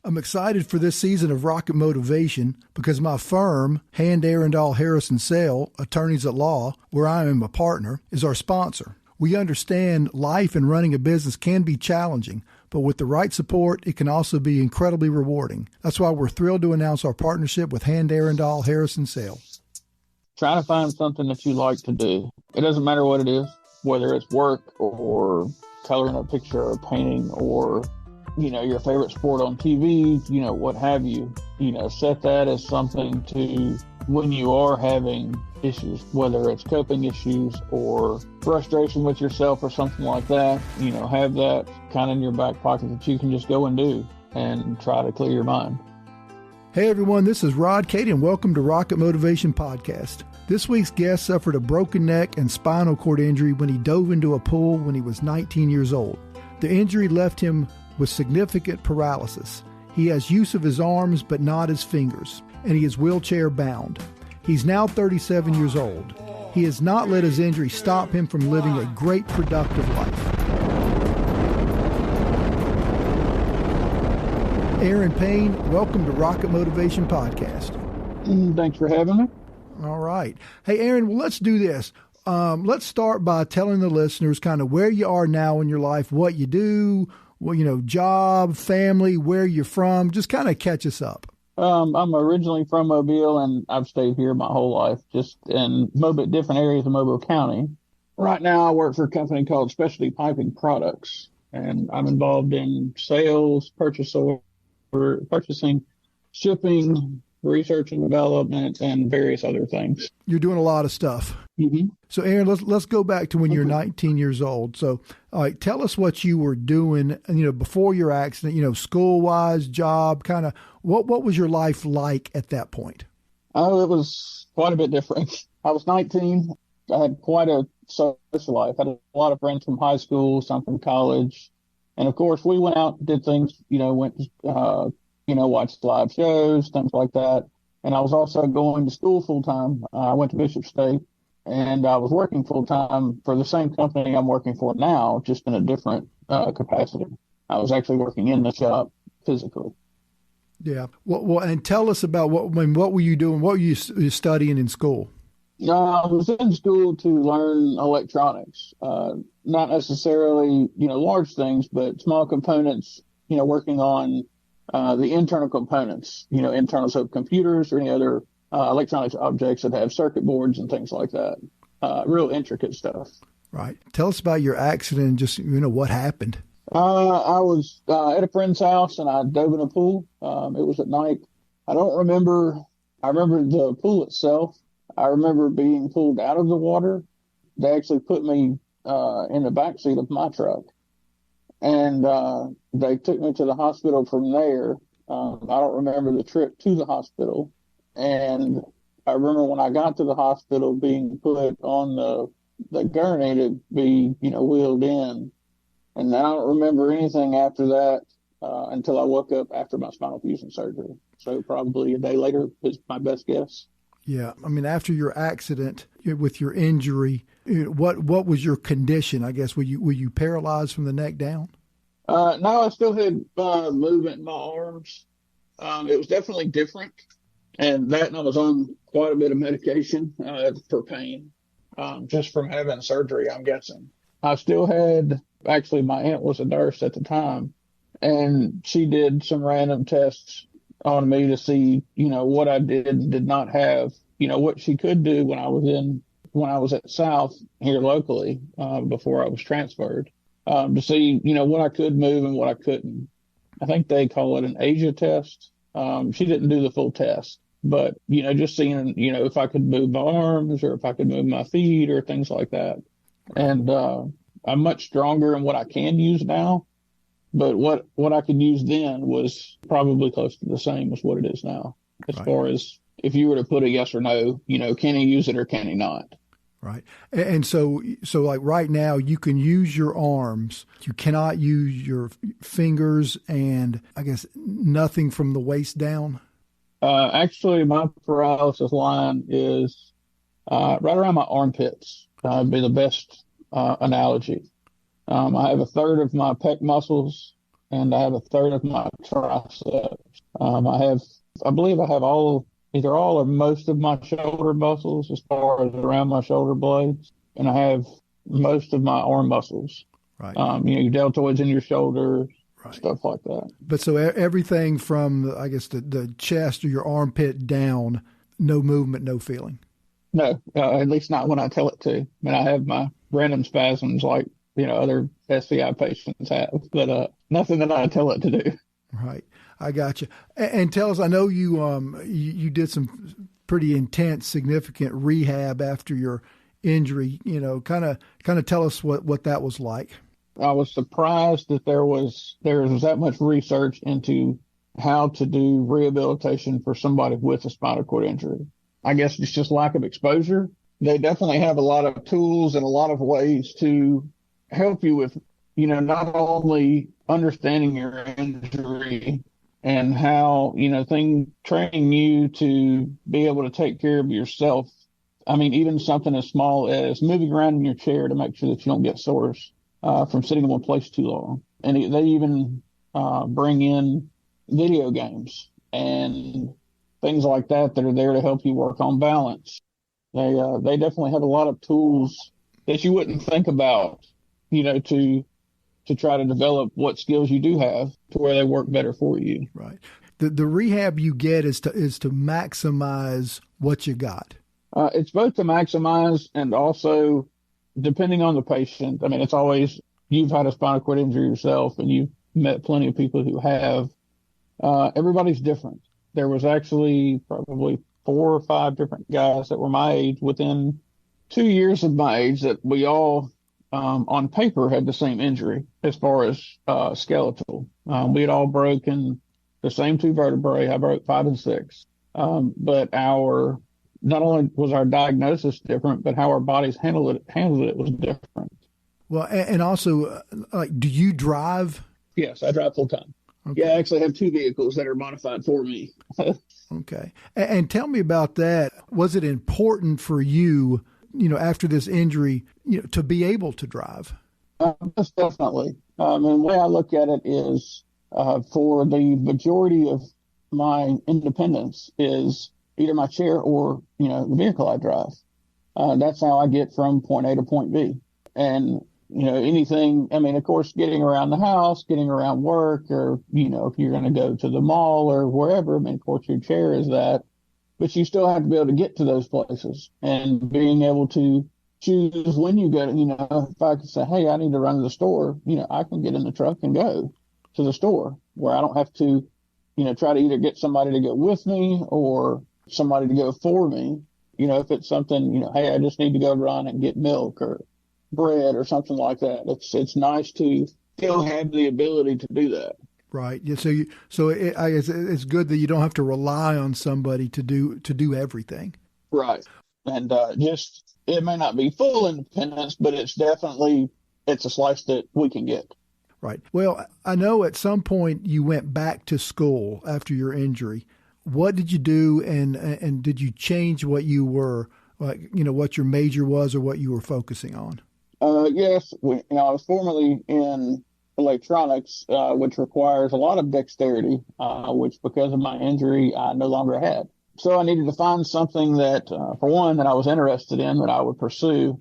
I'm excited for this season of Rocket Motivation because my firm, Hand, Aaron, Harrison Sale, Attorneys at Law, where I am a partner, is our sponsor. We understand life and running a business can be challenging, but with the right support, it can also be incredibly rewarding. That's why we're thrilled to announce our partnership with Hand, Aaron, Harrison Sale. Try to find something that you like to do. It doesn't matter what it is, whether it's work or coloring a picture or painting or your favorite sport on TV, what have you, set that as something to when you are having issues, whether it's coping issues or frustration with yourself or something like that, have that kind of in your back pocket that you can just go and do and try to clear your mind. Hey everyone, this is Rod Cate and welcome to Rocket Motivation Podcast. This week's guest suffered a broken neck and spinal cord injury when he dove into a pool when he was 19 years old. The injury left him with significant paralysis. He has use of his arms but not his fingers, and he is wheelchair bound. He's now 37 years old. He has not let his injury stop him from living a great productive life. Aaron Payne, welcome to Rocket Motivation Podcast. Thanks for having me. All right. Hey, Aaron, well, let's do this. Let's start by telling the listeners kind of where you are now in your life, what you do, job, family, where you're from. Just kind of catch us up. I'm originally from Mobile, and I've stayed here my whole life, just in different areas of Mobile County. Right now, I work for a company called Specialty Piping Products, and I'm involved in sales, purchasing, shipping, research and development, and various other things. You're doing a lot of stuff. Mm-hmm. So, Aaron, let's go back to when you're 19 years old. So, all right, tell us what you were doing, before your accident, school-wise, job, kind of, what was your life like at that point? Oh, it was quite a bit different. I was 19. I had quite a social life. I had a lot of friends from high school, some from college. And, of course, we went out, did things, watched live shows, things like that. And I was also going to school full-time. I went to Bishop State. And I was working full-time for the same company I'm working for now, just in a different capacity. I was actually working in the shop physically. Yeah. Well, and tell us about what were you doing? What were you studying in school? I was in school to learn electronics, not necessarily, large things, but small components, working on the internal components, internals of computers or any other electronics objects that have circuit boards and things like that. Real intricate stuff. Right. Tell us about your accident and just, what happened. I was at a friend's house and I dove in a pool. It was at night. I remember the pool itself. I remember being pulled out of the water. They actually put me in the back seat of my truck. And they took me to the hospital from there. I don't remember the trip to the hospital. And I remember when I got to the hospital being put on the gurney to be, wheeled in. And I don't remember anything after that until I woke up after my spinal fusion surgery. So probably a day later is my best guess. Yeah. I mean, after your accident with your injury, what was your condition? I guess, were you paralyzed from the neck down? No, I still had movement in my arms. It was definitely different. And I was on quite a bit of medication for pain, just from having surgery, I'm guessing. I still had, actually, my aunt was a nurse at the time, and she did some random tests on me to see, what I did and did not have, what she could do when I was at South here locally, before I was transferred, to see, what I could move and what I couldn't. I think they call it an Asia test. She didn't do the full test, but, just seeing, if I could move my arms or if I could move my feet or things like that. And I'm much stronger in what I can use now, but what I could use then was probably close to the same as what it is now, as far as if you were to put a yes or no, can he use it or can he not? Right. And so like right now you can use your arms. You cannot use your fingers and I guess nothing from the waist down. Actually, my paralysis line is right around my armpits. Would be the best analogy. I have a third of my pec muscles and I have a third of my triceps. I believe I have either all or most of my shoulder muscles as far as around my shoulder blades, and I have most of my arm muscles. Right. Your deltoids in your shoulder, Right. stuff like that. But so everything from, I guess, the chest or your armpit down, no movement, no feeling. No, at least not when I tell it to. I mean, I have my random spasms like, other SCI patients have, but nothing that I tell it to do. Right. I got you. And tell us, I know you did some pretty intense, significant rehab after your injury. Kind of tell us what that was like. I was surprised that there was that much research into how to do rehabilitation for somebody with a spinal cord injury. I guess it's just lack of exposure. They definitely have a lot of tools and a lot of ways to help you with, not only understanding your injury and how, training you to be able to take care of yourself. I mean, even something as small as moving around in your chair to make sure that you don't get sores from sitting in one place too long. And they even bring in video games and things like that are there to help you work on balance. They definitely have a lot of tools that you wouldn't think about, to try to develop what skills you do have to where they work better for you. Right. The rehab you get is to maximize what you got. It's both to maximize and also depending on the patient. I mean, it's always, you've had a spinal cord injury yourself and you've met plenty of people who have. Everybody's different. There was actually probably 4 or 5 different guys that were my age within 2 years of my age that we all, on paper, had the same injury as far as skeletal. We had all broken the same 2 vertebrae. I broke 5 and 6. But not only was our diagnosis different, but how our bodies handled it was different. Well, and also, do you drive? Yes, I drive full time. Okay. Yeah, I actually have 2 vehicles that are modified for me. Okay. And tell me about that. Was it important for you, after this injury, to be able to drive? Most definitely. And the way I look at it is for the majority of my independence is either my chair or, the vehicle I drive. That's how I get from point A to point B. And anything, I mean, of course, getting around the house, getting around work, or, if you're going to go to the mall or wherever, I mean, of course, your chair is that, but you still have to be able to get to those places and being able to choose when you go to, if I could say, hey, I need to run to the store, I can get in the truck and go to the store where I don't have to, try to either get somebody to go with me or somebody to go for me. If it's something, hey, I just need to go run and get milk or bread or something like that. It's nice to still have the ability to do that. Right. Yeah. I guess it's good that you don't have to rely on somebody to do everything. Right. And it may not be full independence, but it's a slice that we can get. Right. Well, I know at some point you went back to school after your injury. What did you do, and did you change what you were, what your major was or what you were focusing on? Yes, I was formerly in electronics, which requires a lot of dexterity, which because of my injury, I no longer had. So I needed to find something that, for one, that I was interested in, that I would pursue,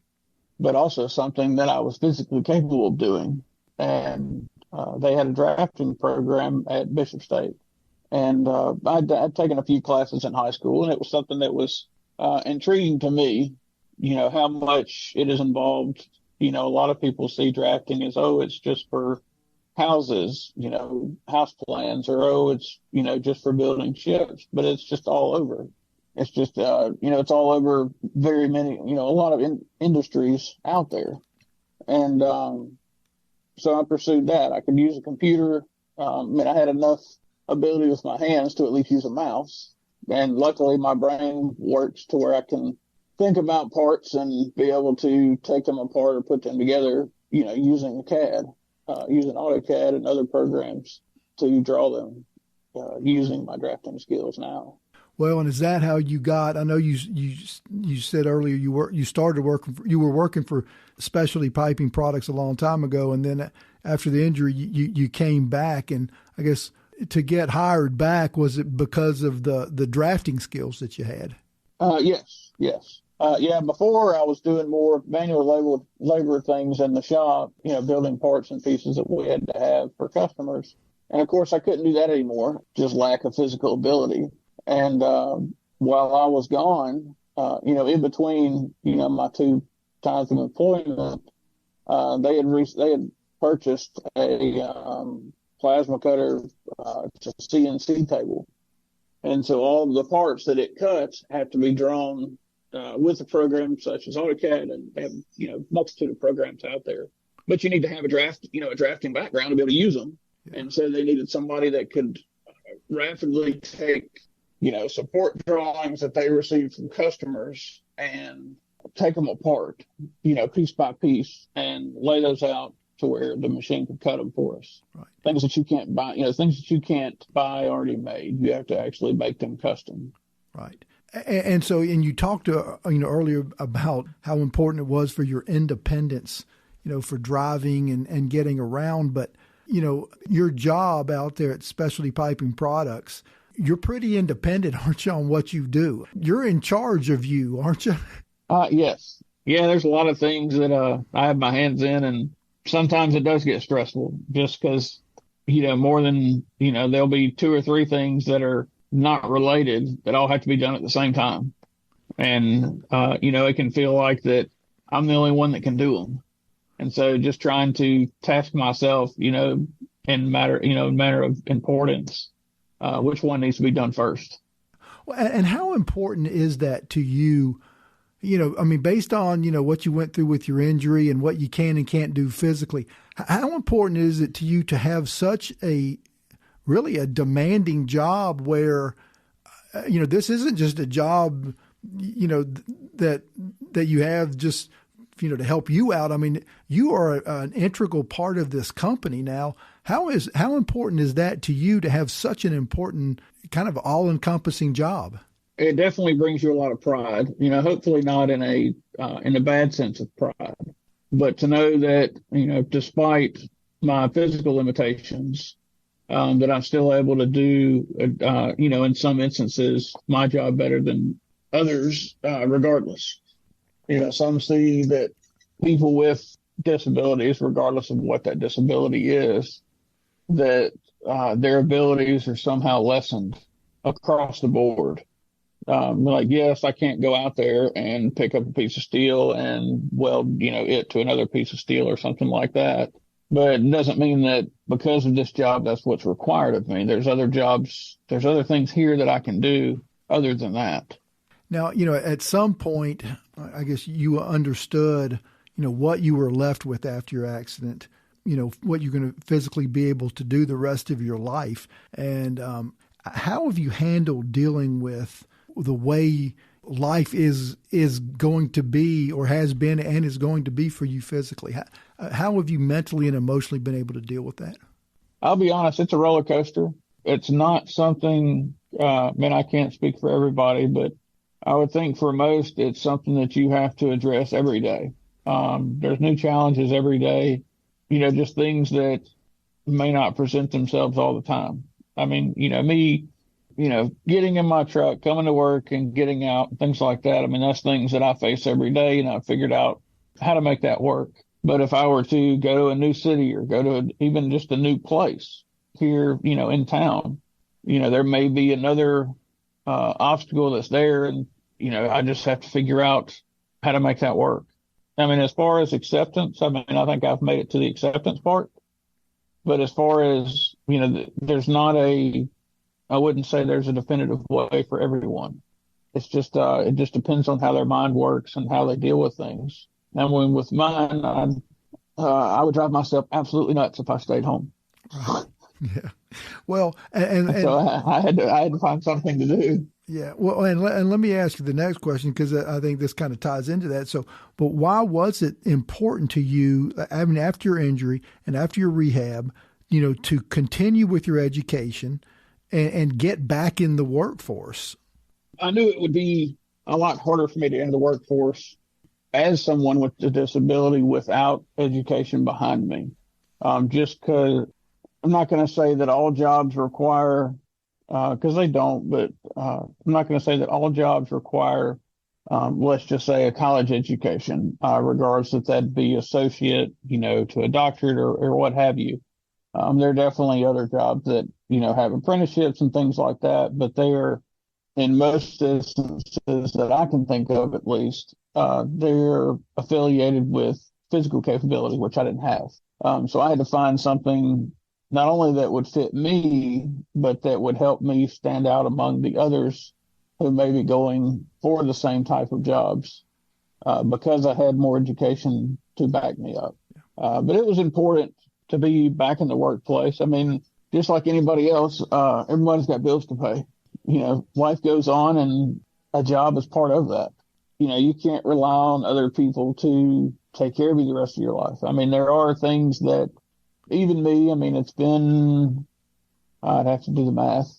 but also something that I was physically capable of doing. And they had a drafting program at Bishop State. And I'd taken a few classes in high school, and it was something that was intriguing to me, how much it is involved. A lot of people see drafting as, it's just for houses, house plans, or, it's, just for building ships, but it's just all over. It's just, it's all over very many, a lot of industries out there. And so I pursued that. I could use a computer. I had enough ability with my hands to at least use a mouse. And luckily my brain works to where I can think about parts and be able to take them apart or put them together, using CAD, using AutoCAD and other programs to draw them, using my drafting skills now. Well, and is that how you got? I know you said earlier you were working for specialty piping products a long time ago, and then after the injury, you came back, and I guess to get hired back, was it because of the drafting skills that you had? Yes. Before I was doing more manual labor things in the shop, building parts and pieces that we had to have for customers. And of course, I couldn't do that anymore, just lack of physical ability. And while I was gone, in between, my two times of employment, they had purchased a plasma cutter to CNC table. And so all of the parts that it cuts have to be drawn with a program such as AutoCAD, and they have, multitude of programs out there. But you need to have a drafting background to be able to use them. Yeah. And so they needed somebody that could rapidly take, support drawings that they received from customers and take them apart, piece by piece, and lay those out to where the machine could cut them for us. Right. Things that you can't buy, things that you can't buy already made. You have to actually make them custom. Right. And so, you talked earlier about how important it was for your independence, for driving and getting around. But, your job out there at Specialty Piping Products, you're pretty independent, aren't you, on what you do? You're in charge of you, aren't you? Yes. Yeah, there's a lot of things that I have my hands in, and sometimes it does get stressful just because, more than, there'll be 2 or 3 things that are not related that all have to be done at the same time. And, it can feel like that I'm the only one that can do them. And so just trying to task myself, in matter of importance, which one needs to be done first. Well, and how important is that to you? Based on, what you went through with your injury and what you can and can't do physically, how important is it to you to have such really a demanding job where, this isn't just a job, that you have just, to help you out. You are an integral part of this company now. How important is that to you to have such an important kind of all-encompassing job? It definitely brings you a lot of pride, hopefully not in a bad sense of pride, but to know that, despite my physical limitations, that I'm still able to do, in some instances, my job better than others, regardless. Some see that people with disabilities, regardless of what that disability is, that their abilities are somehow lessened across the board. Like, yes, I can't go out there and pick up a piece of steel and weld, it to another piece of steel or something like that. But it doesn't mean that because of this job, that's what's required of me. There's other jobs, there's other things here that I can do other than that. Now, at some point, I guess you understood, what you were left with after your accident, what you're going to physically be able to do the rest of your life. And how have you handled dealing with the way life is going to be, or has been and is going to be for you physically? How have you mentally and emotionally been able to deal with that? I'll be honest, it's a roller coaster. It's not something, I can't speak for everybody, but I would think for most, it's something that you have to address every day. There's new challenges every day, just things that may not present themselves all the time. Me, getting in my truck, coming to work and getting out, things like that. That's things that I face every day, and I've figured out how to make that work. But if I were to go to a new city or go to even just a new place here, in town, there may be another obstacle that's there, and I just have to figure out how to make that work. As far as acceptance, I think I've made it to the acceptance part. But as far as there's not I wouldn't say there's a definitive way for everyone. It's just it just depends on how their mind works and how they deal with things. And with mine, I would drive myself absolutely nuts if I stayed home. Yeah. Well, and so I had to find something to do. Yeah. Well, and let me ask you the next question, because I think this kind of ties into that. So, but why was it important to you, after your injury and after your rehab, to continue with your education and get back in the workforce? I knew it would be a lot harder for me to enter the workforce as someone with a disability without education behind me. just because I'm not going to say that all jobs require, because they don't, but I'm not going to say that all jobs require, let's just say, a college education, regardless if that be associate, to a doctorate or what have you. There are definitely other jobs that, have apprenticeships and things like that, but they are, in most instances that I can think of at least, they're affiliated with physical capability, which I didn't have. So I had to find something not only that would fit me, but that would help me stand out among the others who may be going for the same type of jobs, because I had more education to back me up. But it was important to be back in the workplace. I mean, just like anybody else, everybody's got bills to pay. Life goes on, and a job is part of that. You can't rely on other people to take care of you the rest of your life. I mean, there are things that even me, I mean, it's been, I'd have to do the math,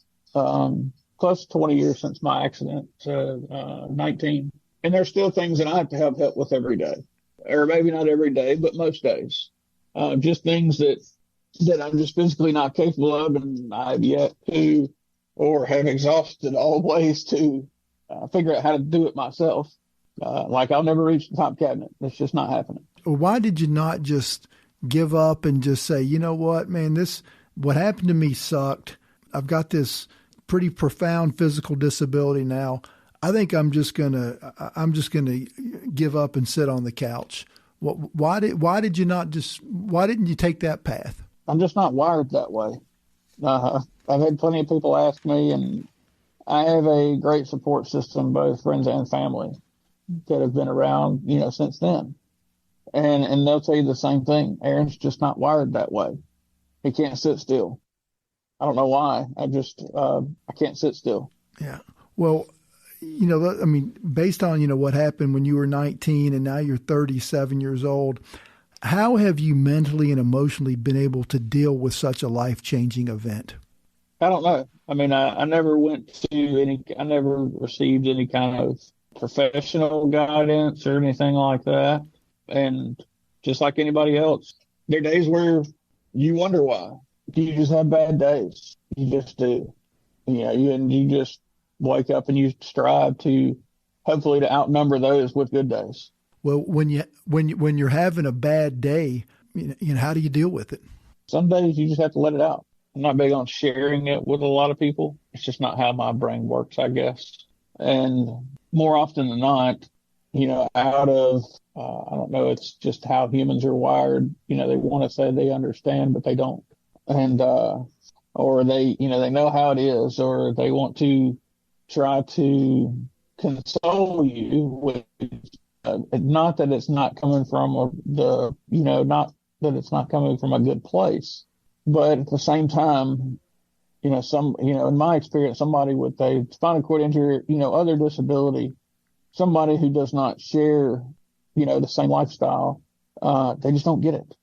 close to 20 years since my accident, 19. And there's still things that I have to have help with every day, or maybe not every day, but most days. Just things that I'm just physically not capable of, and I've yet to, or have exhausted all ways to figure out how to do it myself. Like I'll never reach the top cabinet. It's just not happening. Why did you not just give up and just say, you know what, man, what happened to me sucked. I've got this pretty profound physical disability now. I think I'm just gonna give up and sit on the couch. Why didn't you take that path? I'm just not wired that way. I've had plenty of people ask me, and I have a great support system, both friends and family, that have been around, since then. And they'll tell you the same thing. Aaron's just not wired that way. He can't sit still. I don't know why. I can't sit still. Yeah. Well, I mean, based on, what happened when you were 19 and now you're 37 years old, how have you mentally and emotionally been able to deal with such a life-changing event? I don't know. I mean, I never I never received any kind of professional guidance or anything like that. And just like anybody else, there are days where you wonder why. You just have bad days. You just do. You just wake up and you strive to hopefully to outnumber those with good days. Well, when you're having a bad day, how do you deal with it? Some days you just have to let it out. I'm not big on sharing it with a lot of people. It's just not how my brain works, I guess. And more often than not, out of, I don't know, it's just how humans are wired. They want to say they understand, but they don't. And, or they know how it is, or they want to try to console you with, not that it's not coming from not that it's not coming from a good place, but at the same time, in my experience, somebody with a spinal cord injury, other disability, somebody who does not share, the same lifestyle, they just don't get it.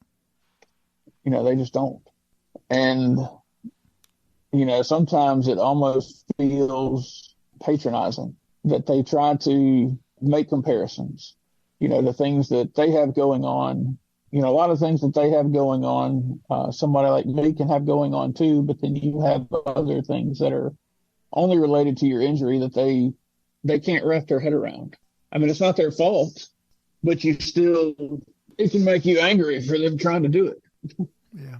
They just don't. And, sometimes it almost feels patronizing that they try to make comparisons, the things that they have going on, a lot of things that they have going on, somebody like me can have going on too, but then you have other things that are only related to your injury that they can't wrap their head around. I mean, it's not their fault, but it can make you angry for them trying to do it. Yeah.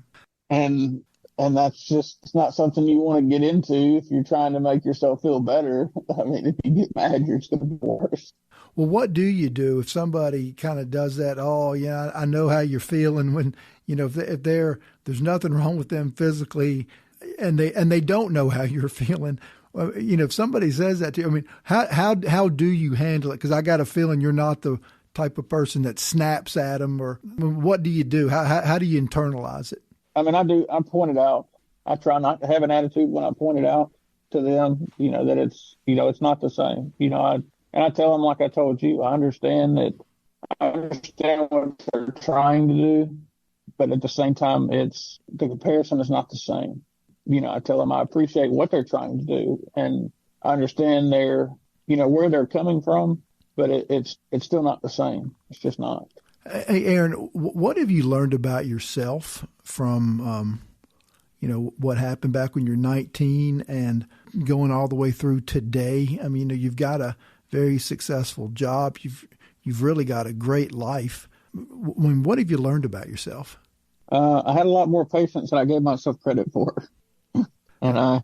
And that's just, it's not something you want to get into if you're trying to make yourself feel better. I mean, if you get mad, you're just going to be worse. Well, what do you do if somebody kind of does that? Oh, yeah, I know how you're feeling when, if there's nothing wrong with them physically and they don't know how you're feeling. If somebody says that to you, I mean, how do you handle it? Because I got a feeling you're not the type of person that snaps at them, or what do you do? How do you internalize it? I mean, I point it out. I try not to have an attitude when I point it out to them, that it's, it's not the same, and I tell them, like I told you, I understand what they're trying to do, but at the same time, the comparison is not the same. I tell them I appreciate what they're trying to do, and I understand where they're coming from, but it's still not the same. It's just not. Hey, Aaron, what have you learned about yourself from, what happened back when you're 19 and going all the way through today? I mean, you've got a very successful job. You've really got a great life. What have you learned about yourself? I had a lot more patience than I gave myself credit for. And I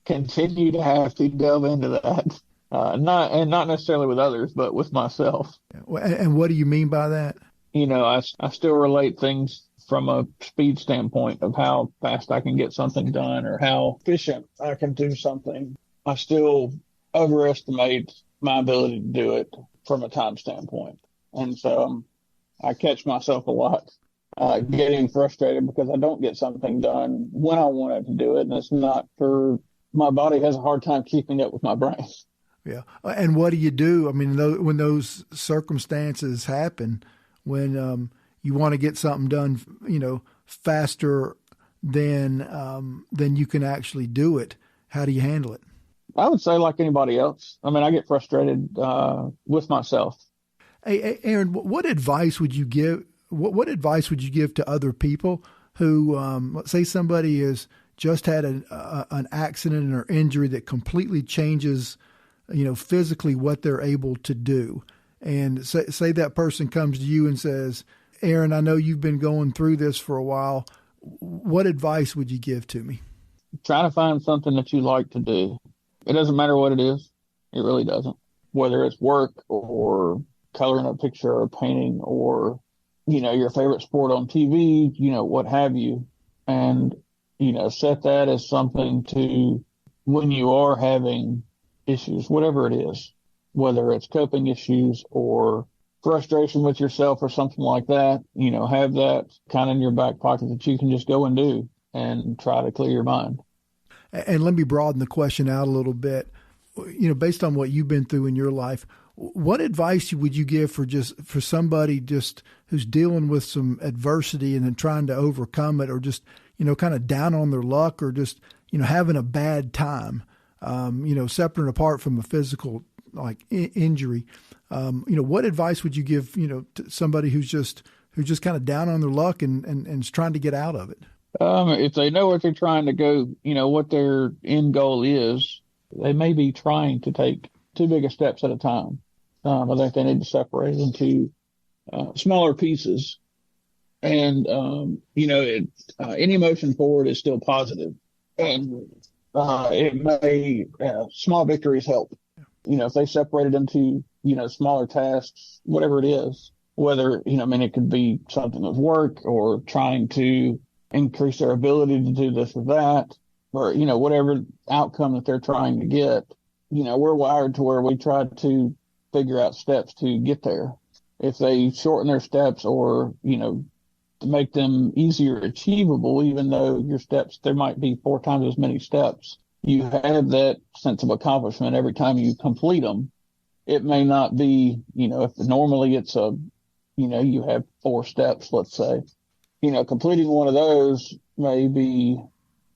continue to have to delve into that. Not necessarily with others, but with myself. And what do you mean by that? I still relate things from a speed standpoint of how fast I can get something done or how efficient I can do something. I still overestimate my ability to do it from a time standpoint. And so I catch myself a lot getting frustrated because I don't get something done when I wanted to do it. And it's not for my body has a hard time keeping up with my brain. Yeah. And what do you do? I mean, when those circumstances happen, when you want to get something done, faster than you can actually do it, how do you handle it? I would say like anybody else. I mean, I get frustrated with myself. Hey, Aaron, what advice would you give? What advice would you give to other people who, let's say, somebody has just had an accident or injury that completely changes, physically what they're able to do, and say that person comes to you and says, "Aaron, I know you've been going through this for a while. What advice would you give to me?" Try to find something that you like to do. It doesn't matter what it is. It really doesn't. Whether it's work or coloring a picture or painting or, your favorite sport on TV, what have you. And, set that as something to when you are having issues, whatever it is, whether it's coping issues or frustration with yourself or something like that, have that kind of in your back pocket that you can just go and do and try to clear your mind. And let me broaden the question out a little bit. Based on what you've been through in your life, what advice would you give for somebody just who's dealing with some adversity and then trying to overcome it, or just, kind of down on their luck, or just, having a bad time, separate and apart from a physical injury? What advice would you give, to somebody who's just kind of down on their luck and is trying to get out of it? If they know what they're trying to go, what their end goal is, they may be trying to take too big of steps at a time. I think they need to separate into smaller pieces. And, any motion forward is still positive. And small victories help. If they separate it into, smaller tasks, whatever it is, whether, it could be something with work or trying to increase their ability to do this or that, or, whatever outcome that they're trying to get, we're wired to where we try to figure out steps to get there. If they shorten their steps or, to make them easier achievable, even though your steps, there might be 4 times as many steps, you have that sense of accomplishment every time you complete them. It may not be, if normally it's you have 4 steps, let's say, completing one of those may be,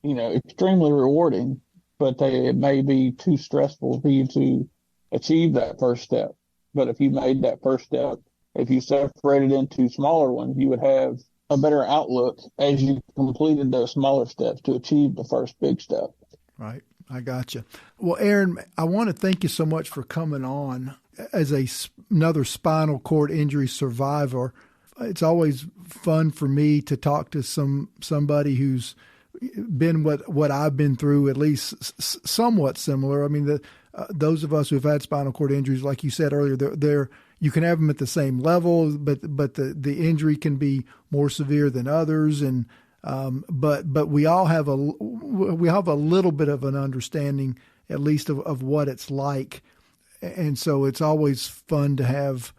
extremely rewarding, but it may be too stressful for you to achieve that first step. But if you made that first step, if you separated into smaller ones, you would have a better outlook as you completed those smaller steps to achieve the first big step. Right. I gotcha. Well, Aaron, I want to thank you so much for coming on as another spinal cord injury survivor. It's always fun for me to talk to somebody who's been what I've been through, at least somewhat similar. I mean, those of us who've had spinal cord injuries, like you said earlier, they're you can have them at the same level, but the injury can be more severe than others, and but we all have a little bit of an understanding, at least of what it's like, and so it's always fun to have.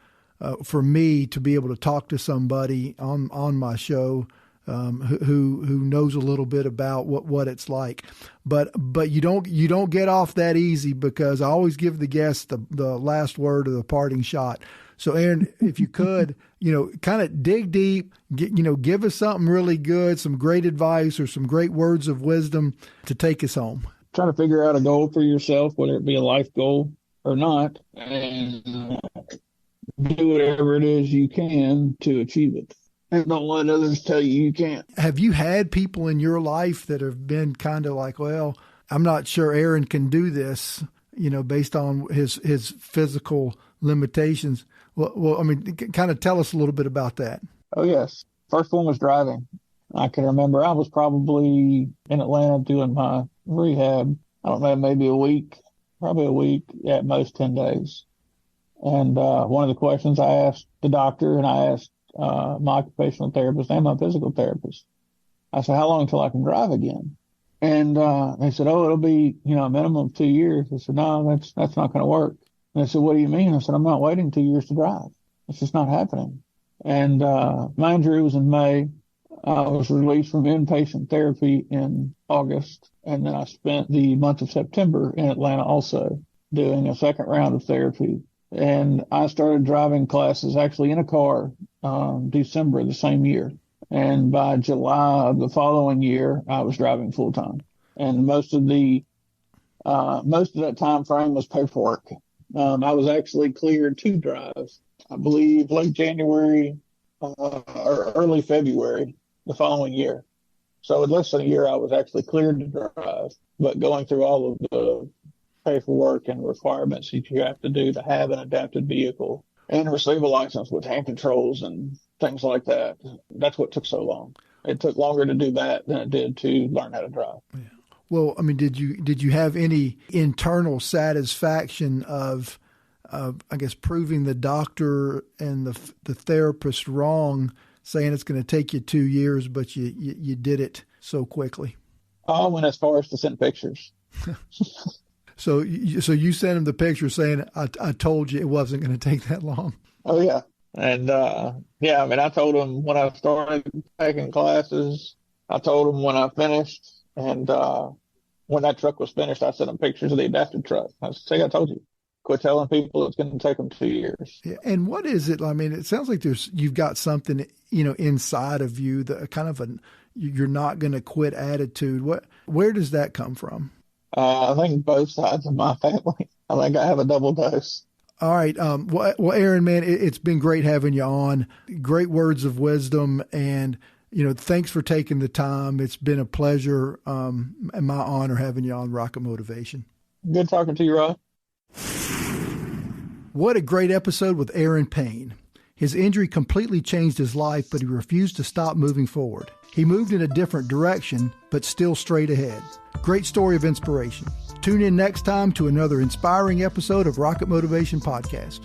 For me to be able to talk to somebody on my show who knows a little bit about what it's like, but you don't get off that easy, because I always give the guest the last word or the parting shot. So Aaron, if you could, kind of dig deep, give us something really good, some great advice or some great words of wisdom to take us home. Try to figure out a goal for yourself, whether it be a life goal or not, and do whatever it is you can to achieve it. And don't let others tell you you can't. Have you had people in your life that have been kind of like, well, I'm not sure Aaron can do this, based on his physical limitations? Well, I mean, kind of tell us a little bit about that. Oh, yes. First one was driving. I can remember I was probably in Atlanta doing my rehab. I don't know, maybe probably a week, at most 10 days. And one of the questions I asked the doctor, and I asked my occupational therapist and my physical therapist, I said, how long until I can drive again? And they said, oh, it'll be, a minimum of 2 years. I said, no, that's not going to work. And they said, what do you mean? I said, I'm not waiting 2 years to drive. It's just not happening. And my injury was in May. I was released from inpatient therapy in August. And then I spent the month of September in Atlanta also doing a second round of therapy. And I started driving classes actually in a car December of the same year. And by July of the following year, I was driving full time. And most of that time frame was paperwork. I was actually cleared to drive, I believe, late January or early February the following year. So in less than a year, I was actually cleared to drive. But going through all of the paperwork and requirements that you have to do to have an adapted vehicle and receive a license with hand controls and things like that, that's what took so long. It took longer to do that than it did to learn how to drive. Yeah. Well, I mean, did you have any internal satisfaction of I guess proving the doctor and the therapist wrong, saying it's going to take you 2 years, but you did it so quickly? I went as far as to send pictures. So you sent him the picture saying, I told you it wasn't going to take that long. Oh, yeah. And, I told him when I started taking classes, I told him when I finished, and when that truck was finished, I sent him pictures of the adapted truck. I said, see, I told you. Quit telling people it's going to take them 2 years. Yeah. And what is it? I mean, it sounds like you've got something, inside of you, that kind of you're not going to quit attitude. Where does that come from? I think both sides of my family. I think I have a double dose. All right. Well, Aaron, man, it's been great having you on. Great words of wisdom, and thanks for taking the time. It's been a pleasure and my honor having you on Rocket Motivation. Good talking to you, Rod. What a great episode with Aaron Payne. His injury completely changed his life, but he refused to stop moving forward. He moved in a different direction, but still straight ahead. Great story of inspiration. Tune in next time to another inspiring episode of Rocket Motivation Podcast.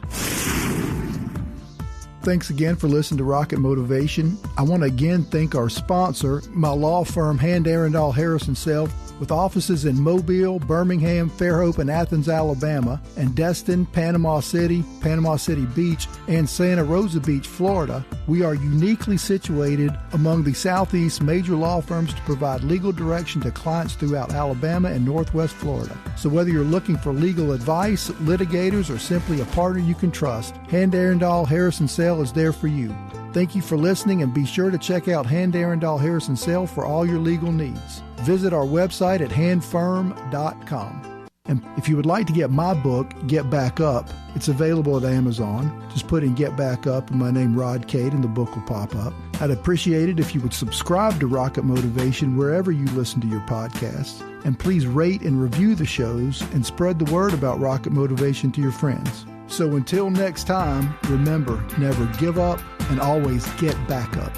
Thanks again for listening to Rocket Motivation. I want to again thank our sponsor, my law firm, Hand, Arundel, Harris & Self, with offices in Mobile, Birmingham, Fairhope, and Athens, Alabama, and Destin, Panama City Beach, and Santa Rosa Beach, Florida. We are uniquely situated among the Southeast major law firms to provide legal direction to clients throughout Alabama and Northwest Florida. So whether you're looking for legal advice, litigators, or simply a partner you can trust, Hand, Arundel, Harris & Self is there for you. Thank you for listening, and be sure to check out Hand, Arundel, Harris & Self for all your legal needs. Visit our website at handfirm.com. And if you would like to get my book, Get Back Up, it's available at Amazon. Just put in Get Back Up and my name, Rod Cate, and the book will pop up. I'd appreciate it if you would subscribe to Rocket Motivation wherever you listen to your podcasts. And please rate and review the shows and spread the word about Rocket Motivation to your friends. So until next time, remember, never give up and always get back up.